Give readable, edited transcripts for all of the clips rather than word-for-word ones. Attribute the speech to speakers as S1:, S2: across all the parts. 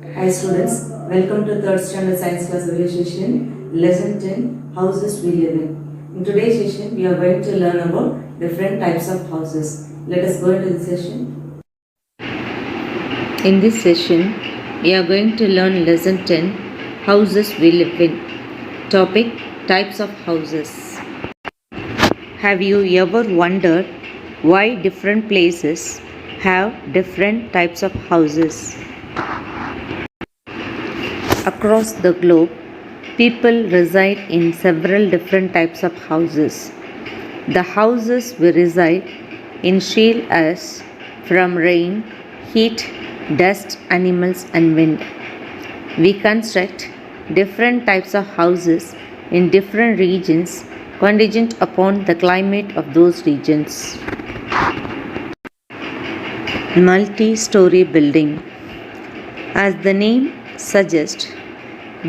S1: Hi students, welcome to third standard science class video session, lesson 10, houses we live in. In today's session, we are going to learn about different types of houses. Let us go into the session. In this session, we are going to learn lesson 10, houses we live in. Topic, types of houses. Have you ever wondered why different places have different types of houses? Across the globe, people reside in several different types of houses. The houses we reside in shield us from rain, heat, dust, animals, and wind. We construct different types of houses in different regions contingent upon the climate of those regions. Multi-story building. As the name suggests,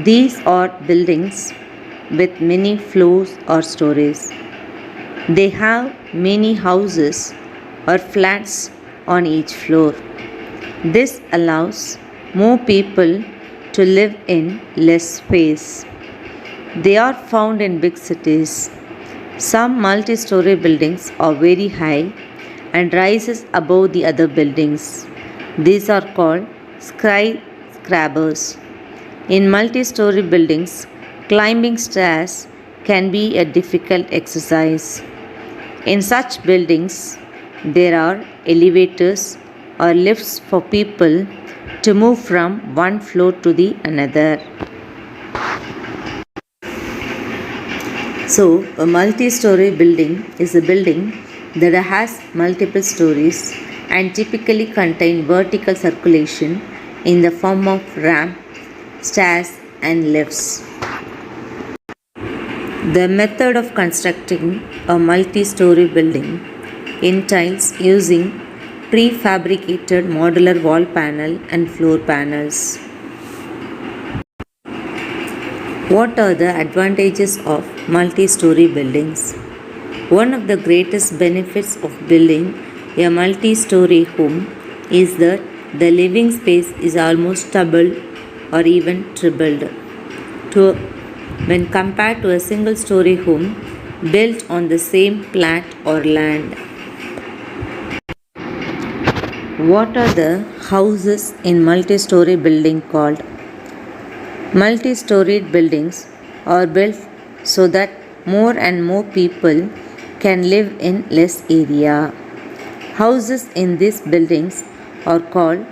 S1: these are buildings with many floors or stories. They have many houses or flats on each floor. This allows more people to live in less space. They are found in big cities. Some multi-story buildings are very high and rises above the other buildings. These are called skyscrapers. In multi-story buildings, climbing stairs can be a difficult exercise. In such buildings, there are elevators or lifts for people to move from one floor to the another. So, a multi-story building is a building that has multiple stories and typically contain vertical circulation in the form of ramp, stairs, and lifts. The method of constructing a multi-story building entails using prefabricated modular wall panel and floor panels. What are the advantages of multi-story buildings? One of the greatest benefits of building a multi-story home is that the living space is almost doubled or even tripled when compared to a single story home built on the same plat or land. What are the houses in multi-story building called? Multi-storied buildings are built so that more and more people can live in less area. Houses in these buildings are called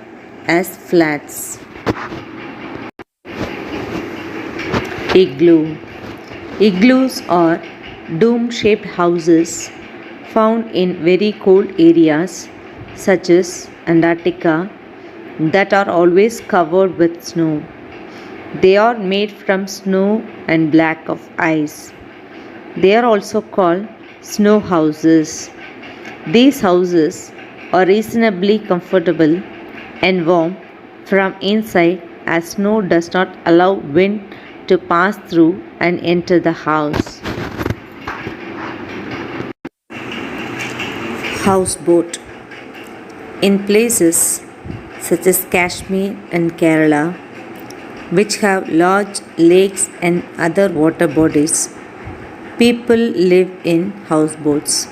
S1: as flats. Igloo. Igloos are dome-shaped houses found in very cold areas such as Antarctica that are always covered with snow. They are made from snow and black of ice. They are also called snow houses. These houses are reasonably comfortable and warm from inside as snow does not allow wind to pass through and enter the house. Houseboat. In places such as Kashmir and Kerala, which have large lakes and other water bodies, people live in houseboats.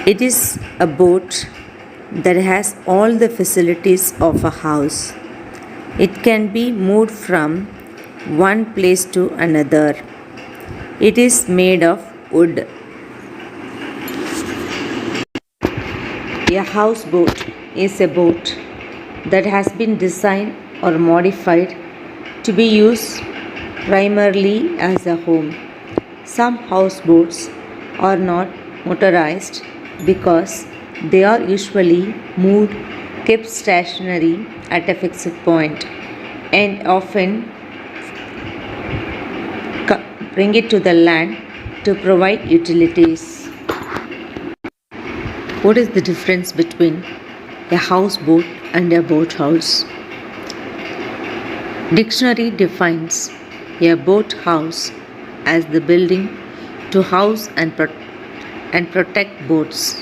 S1: It is a boat that has all the facilities of a house. It can be moved from one place to another. It is made of wood. A houseboat is a boat that has been designed or modified to be used primarily as a home. Some houseboats are not motorized because they are usually moved, kept stationary at a fixed point, and often bring it to the land to provide utilities. What is the difference between a houseboat and a boathouse? Dictionary defines a boathouse as the building to house and protect boats.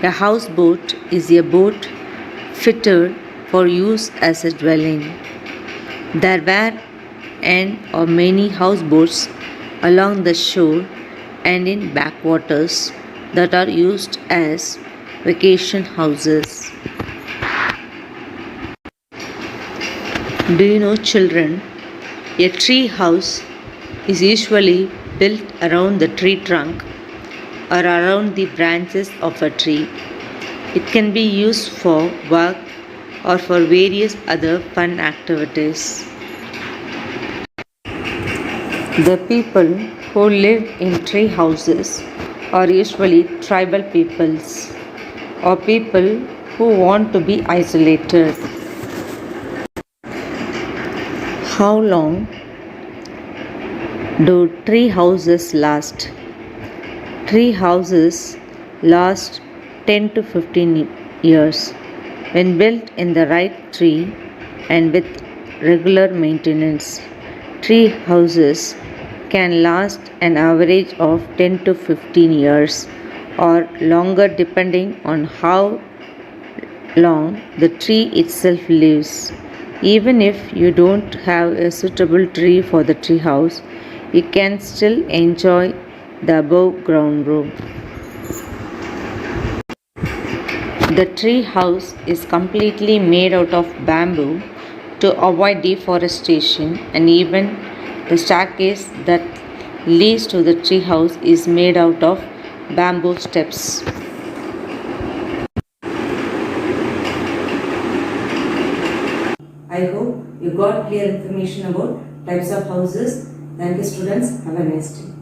S1: A houseboat is a boat fitted for use as a dwelling. There were and are many houseboats along the shore and in backwaters that are used as vacation houses. Do you know, children? A tree house is usually built around the tree trunk or around the branches of a tree. It can be used for work or for various other fun activities. The people who live in tree houses are usually tribal peoples or people who want to be isolated. How long do tree houses last? Tree houses last 10 to 15 years when built in the right tree and with regular maintenance. Tree houses can last an average of 10 to 15 years or longer depending on how long the tree itself lives. Even if you don't have a suitable tree for the tree house, you can still enjoy the above ground room. The tree house is completely made out of bamboo to avoid deforestation, and even the staircase that leads to the tree house is made out of bamboo steps. I hope you got clear information about types of houses. Thank you, students. Have a nice day.